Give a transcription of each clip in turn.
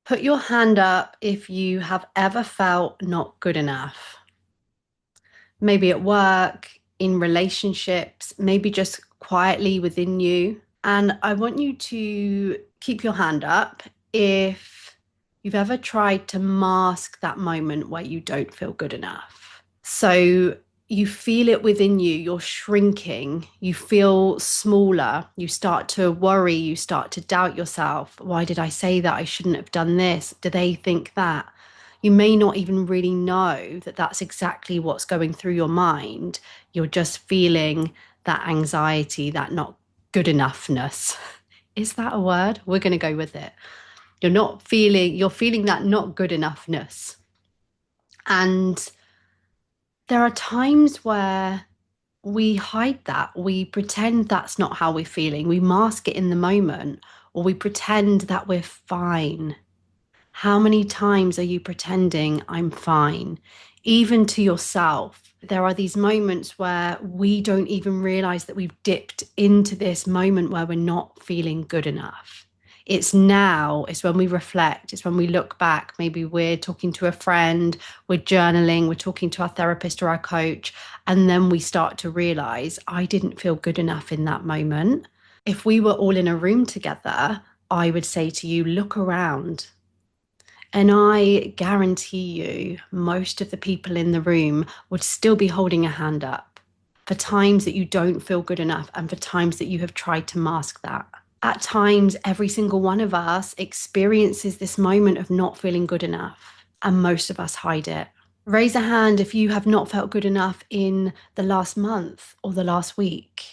Put your hand up if you have ever felt not good enough. Maybe at work, in relationships, maybe just quietly within you. And I want you to keep your hand up if you've ever tried to mask that moment where you don't feel good enough. So you feel it within you, you're shrinking, you feel smaller, you start to worry, you start to doubt yourself. Why did I say that? I shouldn't have done this. Do they think that? You may not even really know that that's exactly what's going through your mind. You're just feeling that anxiety, that not good enoughness. Is that a word? We're going to go with it. You're feeling that not good enoughness. And there are times where we hide that. We pretend that's not how we're feeling. We mask it in the moment, or we pretend that we're fine. How many times are you pretending I'm fine? Even to yourself. There are these moments where we don't even realize that we've dipped into this moment where we're not feeling good enough. It's now, it's when we reflect, it's when we look back. Maybe we're talking to a friend, we're journaling, we're talking to our therapist or our coach, and then we start to realize I didn't feel good enough in that moment. If we were all in a room together, I would say to you, look around. And I guarantee you, most of the people in the room would still be holding a hand up for times that you don't feel good enough and for times that you have tried to mask that. At times, every single one of us experiences this moment of not feeling good enough, and most of us hide it. Raise a hand if you have not felt good enough in the last month or the last week.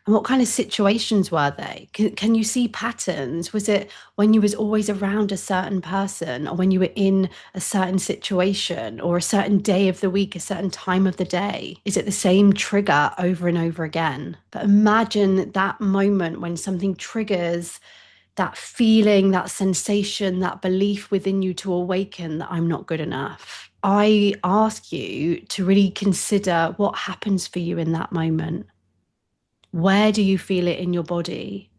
And what kind of situations were they? Can you see patterns? Was it when you was always around a certain person, or when you were in a certain situation, or a certain day of the week, a certain time of the day? Is it the same trigger over and over again? But imagine that moment when something triggers that feeling, that sensation, that belief within you to awaken that I'm not good enough. I ask you to really consider what happens for you in that moment. Where do you feel it in your body?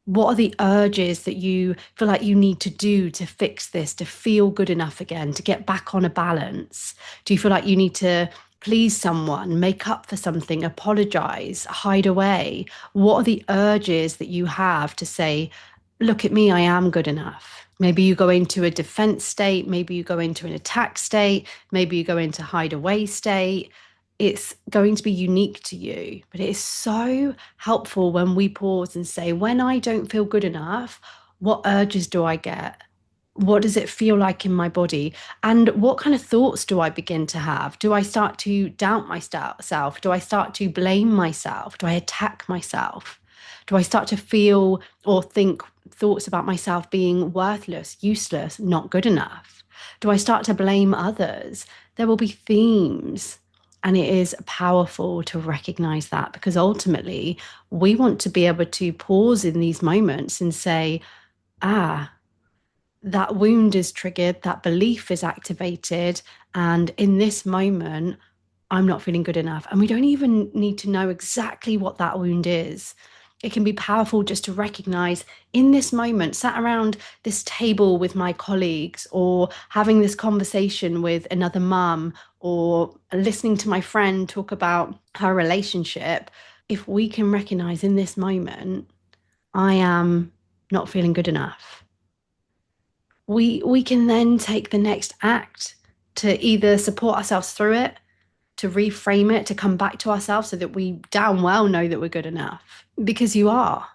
What are the urges that you feel like you need to do to fix this, to feel good enough again, to get back on a balance? Do you feel like you need to please someone, make up for something, apologize, hide away? What are the urges that you have to say, look at me, I am good enough? Maybe you go into a defense state, maybe you go into an attack state, maybe you go into hide away state. It's going to be unique to you, but it is so helpful when we pause and say, when I don't feel good enough, what urges do I get? What does it feel like in my body? And what kind of thoughts do I begin to have? Do I start to doubt myself? Do I start to blame myself? Do I attack myself? Do I start to feel or think thoughts about myself being worthless, useless, not good enough? Do I start to blame others? There will be themes. And it is powerful to recognize that, because ultimately we want to be able to pause in these moments and say, ah, that wound is triggered, that belief is activated. And in this moment, I'm not feeling good enough. And we don't even need to know exactly what that wound is. It can be powerful just to recognize in this moment, sat around this table with my colleagues, or having this conversation with another mum, or listening to my friend talk about her relationship. If we can recognize in this moment, I am not feeling good enough, we can then take the next act to either support ourselves through it, to reframe it, to come back to ourselves so that we damn well know that we're good enough. Because you are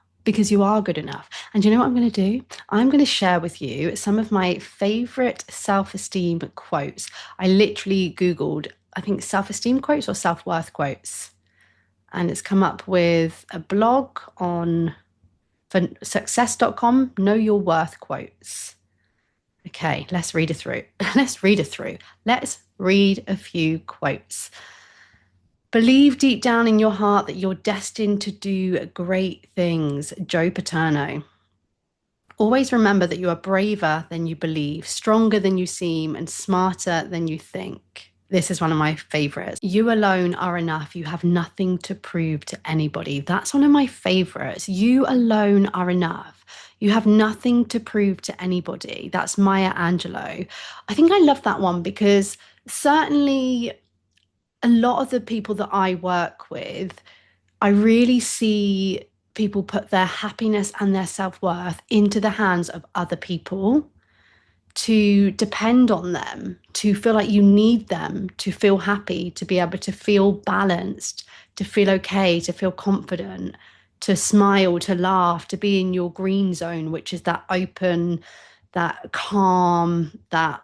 good enough. And you know what I'm going to do? I'm going to share with you some of my favorite self-esteem quotes. I literally Googled, I think, self-esteem quotes or self-worth quotes. And it's come up with a blog on for success.com, know your worth quotes. Okay, let's read it through. Let's read a few quotes. Believe deep down in your heart that you're destined to do great things. Joe Paterno. Always remember that you are braver than you believe, stronger than you seem, and smarter than you think. This is one of my favorites. You alone are enough. You have nothing to prove to anybody. That's one of my favorites. You alone are enough. You have nothing to prove to anybody. That's Maya Angelou. I think I love that one because certainly a lot of the people that I work with, I really see people put their happiness and their self-worth into the hands of other people, to depend on them, to feel like you need them to feel happy, to be able to feel balanced, to feel okay, to feel confident, to smile, to laugh, to be in your green zone, which is that open, that calm, that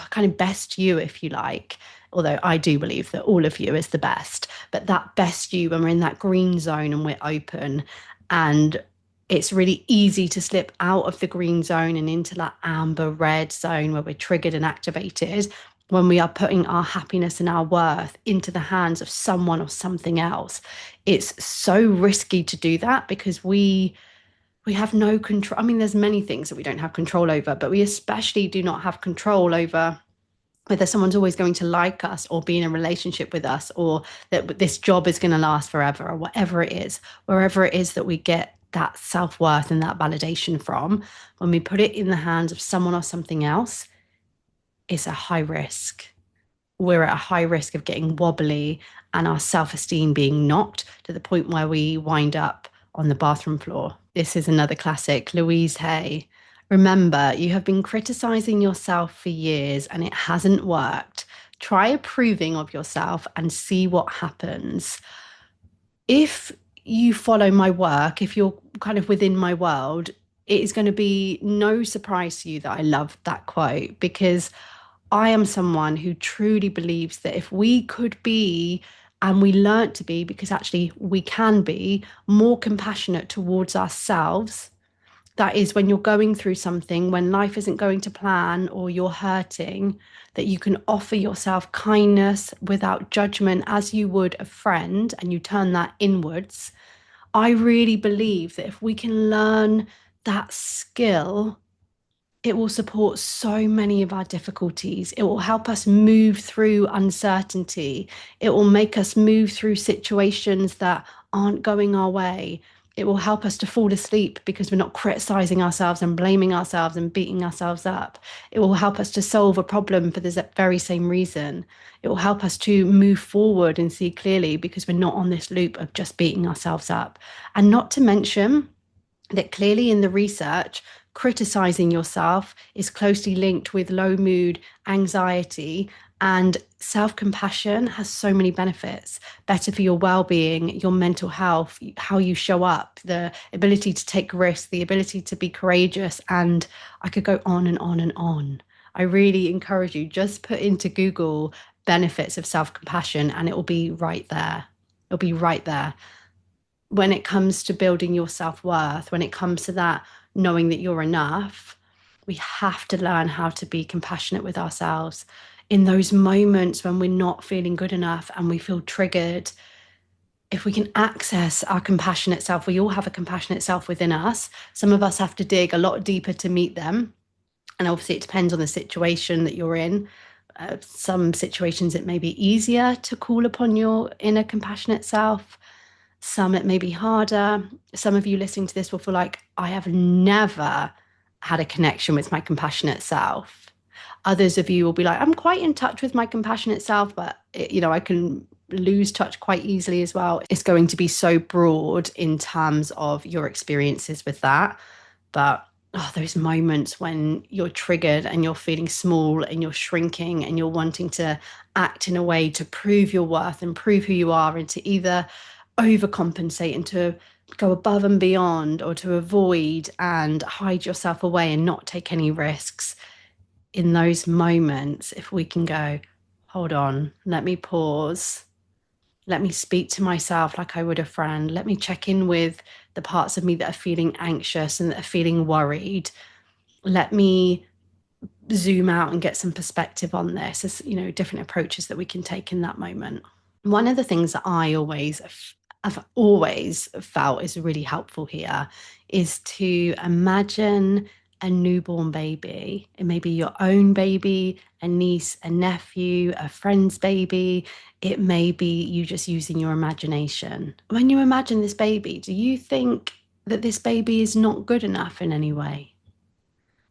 kind of best you, if you like. Although I do believe that all of you is the best, but that best you when we're in that green zone and we're open, and it's really easy to slip out of the green zone and into that amber red zone where we're triggered and activated when we are putting our happiness and our worth into the hands of someone or something else. It's so risky to do that because we have no control. I mean, there's many things that we don't have control over, but we especially do not have control over whether someone's always going to like us or be in a relationship with us, or that this job is going to last forever, or whatever it is, wherever it is that we get that self-worth and that validation from. When we put it in the hands of someone or something else, it's a high risk. We're at a high risk of getting wobbly and our self-esteem being knocked to the point where we wind up on the bathroom floor. This is another classic, Louise Hay. Remember, you have been criticizing yourself for years and it hasn't worked. Try approving of yourself and see what happens. If you follow my work, if you're kind of within my world, it is going to be no surprise to you that I love that quote, because I am someone who truly believes that if we could be, and we learnt to be, because actually we can be more compassionate towards ourselves. That is, when you're going through something, when life isn't going to plan or you're hurting, that you can offer yourself kindness without judgment as you would a friend, and you turn that inwards. I really believe that if we can learn that skill, it will support so many of our difficulties. It will help us move through uncertainty. It will make us move through situations that aren't going our way. It will help us to fall asleep because we're not criticizing ourselves and blaming ourselves and beating ourselves up. It will help us to solve a problem for the very same reason. It will help us to move forward and see clearly because we're not on this loop of just beating ourselves up. And not to mention that clearly in the research, criticizing yourself is closely linked with low mood, anxiety, and self-compassion has so many benefits. Better for your well-being, your mental health, how you show up, the ability to take risks, the ability to be courageous, and I could go on and on and on. I really encourage you, just put into Google benefits of self-compassion and it will be right there. It'll be right there. When it comes to building your self-worth, when it comes to that knowing that you're enough, we have to learn how to be compassionate with ourselves in those moments when we're not feeling good enough and we feel triggered. If we can access our compassionate self, we all have a compassionate self within us. Some of us have to dig a lot deeper to meet them. And obviously it depends on the situation that you're in. Some situations it may be easier to call upon your inner compassionate self. Some it may be harder. Some of you listening to this will feel like, I have never had a connection with my compassionate self. Others of you will be like, I'm quite in touch with my compassionate self, but I can lose touch quite easily as well. It's going to be so broad in terms of your experiences with that. But those moments when you're triggered and you're feeling small and you're shrinking and you're wanting to act in a way to prove your worth and prove who you are, and to either overcompensate and to go above and beyond, or to avoid and hide yourself away and not take any risks. In those moments, if we can go, hold on, let me pause, let me speak to myself like I would a friend, let me check in with the parts of me that are feeling anxious and that are feeling worried, let me zoom out and get some perspective on this. As different approaches that we can take in that moment. One of the things that I've always felt is really helpful here is to imagine a newborn baby. It may be your own baby, a niece, a nephew, a friend's baby. It may be you just using your imagination. When you imagine this baby, do you think that this baby is not good enough in any way?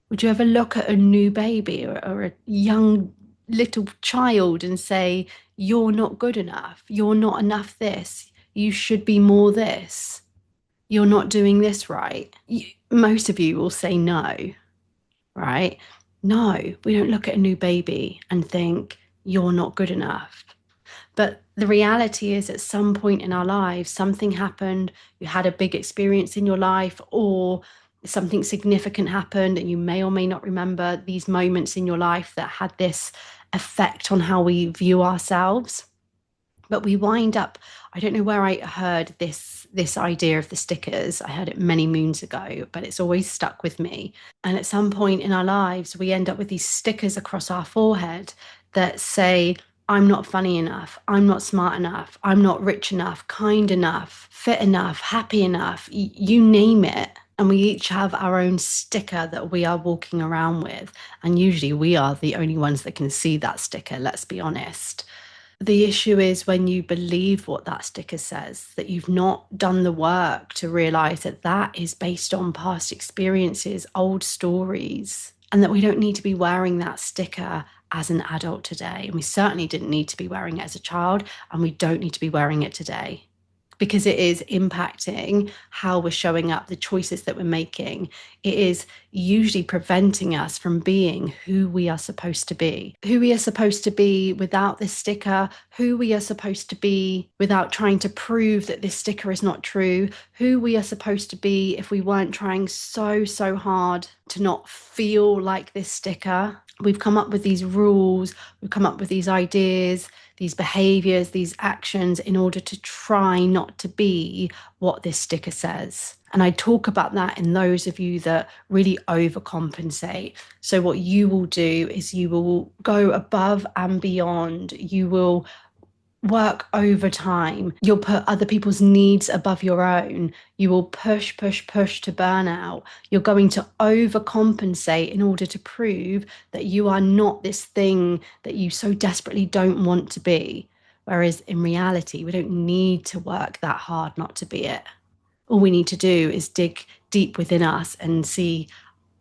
Would you ever look at a new baby or a young little child and say, you're not good enough, you're not enough this, you should be more this, you're not doing this right? Most of you will say no, right? No, we don't look at a new baby and think, you're not good enough. But the reality is, at some point in our lives, something happened, you had a big experience in your life, or something significant happened, and you may or may not remember these moments in your life that had this effect on how we view ourselves. But we wind up, I don't know where I heard this idea of the stickers. I heard it many moons ago, but it's always stuck with me. And at some point in our lives, we end up with these stickers across our forehead that say, I'm not funny enough, I'm not smart enough, I'm not rich enough, kind enough, fit enough, happy enough, you name it. And we each have our own sticker that we are walking around with. And usually we are the only ones that can see that sticker, let's be honest. The issue is when you believe what that sticker says, that you've not done the work to realize that that is based on past experiences, old stories, and that we don't need to be wearing that sticker as an adult today. And we certainly didn't need to be wearing it as a child, and we don't need to be wearing it today, because it is impacting how we're showing up, the choices that we're making. It is usually preventing us from being who we are supposed to be, without this sticker, who we are supposed to be without trying to prove that this sticker is not true, who we are supposed to be if we weren't trying so hard to not feel like this sticker. We've come up with these rules, we've come up with these ideas, these behaviors, these actions in order to try not to be what this sticker says. And I talk about that in those of you that really overcompensate. So what you will do is you will go above and beyond. You will work overtime. You'll put other people's needs above your own. You will push to burnout. You're going to overcompensate in order to prove that you are not this thing that you so desperately don't want to be. Whereas in reality, we don't need to work that hard not to be it. All we need to do is dig deep within us and see,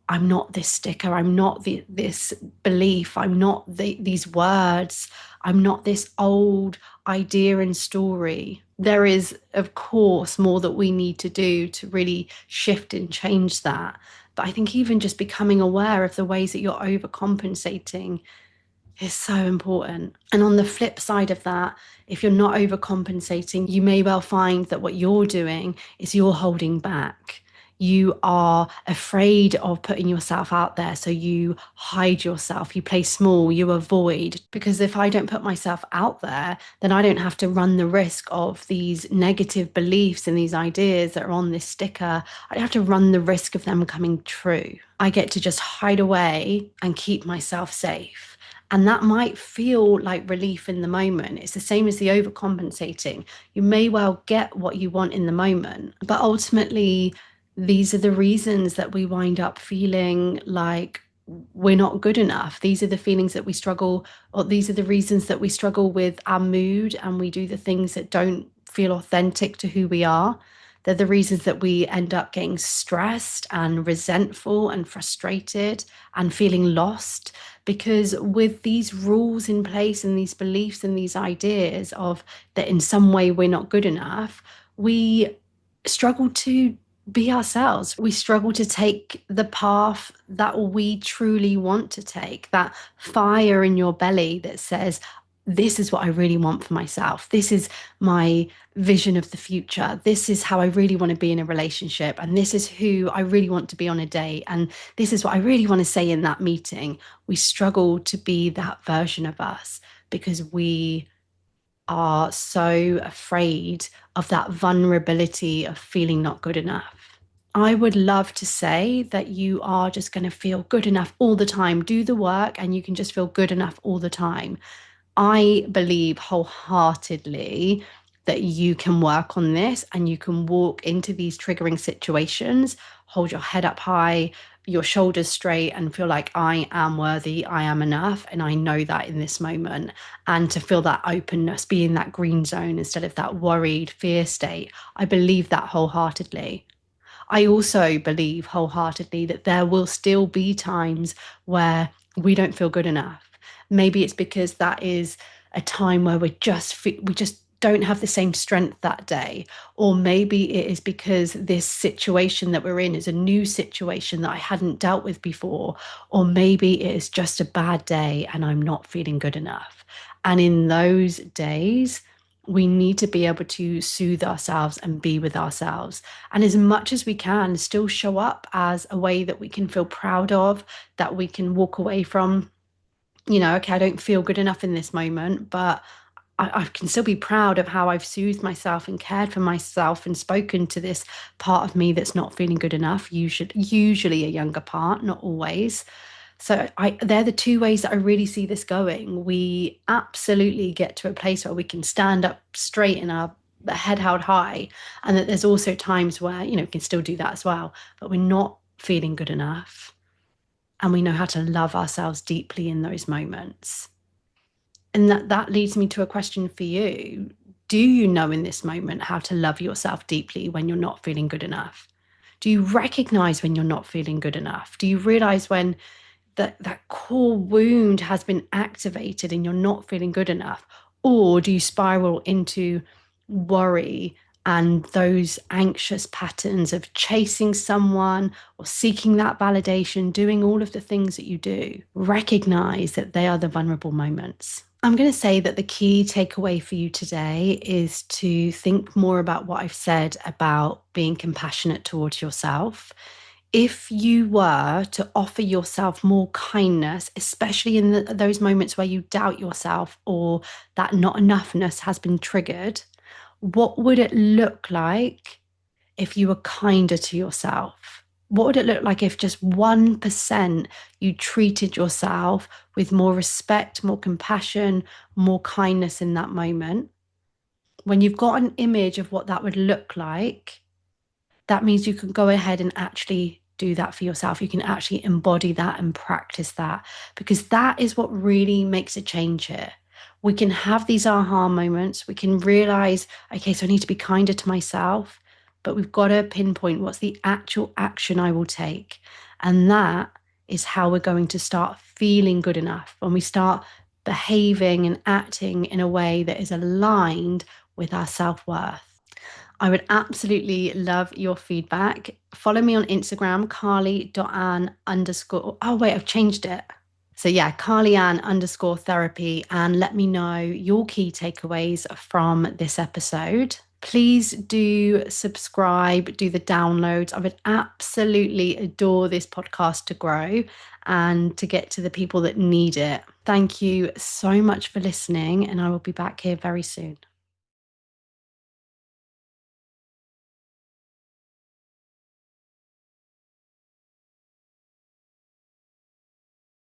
I'm not this sticker, I'm not this belief, I'm not these words, I'm not this old idea and story. There is, of course, more that we need to do to really shift and change that. But I think even just becoming aware of the ways that you're overcompensating is so important. And on the flip side of that, if you're not overcompensating, you may well find that what you're doing is you're holding back. You are afraid of putting yourself out there, so you hide yourself, you play small, you avoid. Because if I don't put myself out there, then I don't have to run the risk of these negative beliefs and these ideas that are on this sticker. I don't have to run the risk of them coming true. I get to just hide away and keep myself safe. And that might feel like relief in the moment. It's the same as the overcompensating. You may well get what you want in the moment, but ultimately, these are the reasons that we wind up feeling like we're not good enough. These are the feelings that we struggle, or these are the reasons that we struggle with our mood and we do the things that don't feel authentic to who we are. They're the reasons that we end up getting stressed and resentful and frustrated and feeling lost, because with these rules in place and these beliefs and these ideas of that in some way we're not good enough, we struggle to be ourselves. We struggle to take the path that we truly want to take, that fire in your belly that says, this is what I really want for myself. This is my vision of the future. This is how I really want to be in a relationship. And this is who I really want to be on a date. And this is what I really want to say in that meeting. We struggle to be that version of us because we are so afraid of that vulnerability of feeling not good enough. I would love to say that you are just going to feel good enough all the time. Do the work and you can just feel good enough all the time. I believe wholeheartedly that you can work on this and you can walk into these triggering situations, hold your head up high, your shoulders straight, and feel like I am worthy, I am enough, and I know that in this moment. And to feel that openness, be in that green zone instead of that worried fear state. I believe that wholeheartedly. I also believe wholeheartedly that there will still be times where we don't feel good enough. Maybe it's because that is a time where we just don't have the same strength that day. Or maybe it is because this situation that we're in is a new situation that I hadn't dealt with before. Or maybe it is just a bad day and I'm not feeling good enough. And in those days, we need to be able to soothe ourselves and be with ourselves. And as much as we can, still show up as a way that we can feel proud of, that we can walk away from. Okay, I don't feel good enough in this moment, but I can still be proud of how I've soothed myself and cared for myself and spoken to this part of me that's not feeling good enough, usually a younger part, not always. So they're the two ways that I really see this going. We absolutely get to a place where we can stand up straight in our head held high, and that there's also times where, we can still do that as well, but we're not feeling good enough. And we know how to love ourselves deeply in those moments. And that leads me to a question for you. Do you know in this moment how to love yourself deeply when you're not feeling good enough? Do you recognize when you're not feeling good enough? Do you realize when that core wound has been activated and you're not feeling good enough? Or do you spiral into worry and those anxious patterns of chasing someone or seeking that validation, doing all of the things that you do? Recognize that they are the vulnerable moments. I'm going to say that the key takeaway for you today is to think more about what I've said about being compassionate towards yourself. If you were to offer yourself more kindness, especially in those moments where you doubt yourself or that not enoughness has been triggered, what would it look like if you were kinder to yourself? What would it look like if just 1% you treated yourself with more respect, more compassion, more kindness in that moment? When you've got an image of what that would look like, that means you can go ahead and actually do that for yourself. You can actually embody that and practice that, because that is what really makes a change here. We can have these aha moments. We can realize, okay, so I need to be kinder to myself, but we've got to pinpoint what's the actual action I will take. And that is how we're going to start feeling good enough, when we start behaving and acting in a way that is aligned with our self-worth. I would absolutely love your feedback. Follow me on Instagram, carly.ann underscore. Oh, wait, I've changed it. So yeah, carlyann underscore therapy, and let me know your key takeaways from this episode. Please do subscribe, do the downloads. I would absolutely adore this podcast to grow and to get to the people that need it. Thank you so much for listening, and I will be back here very soon.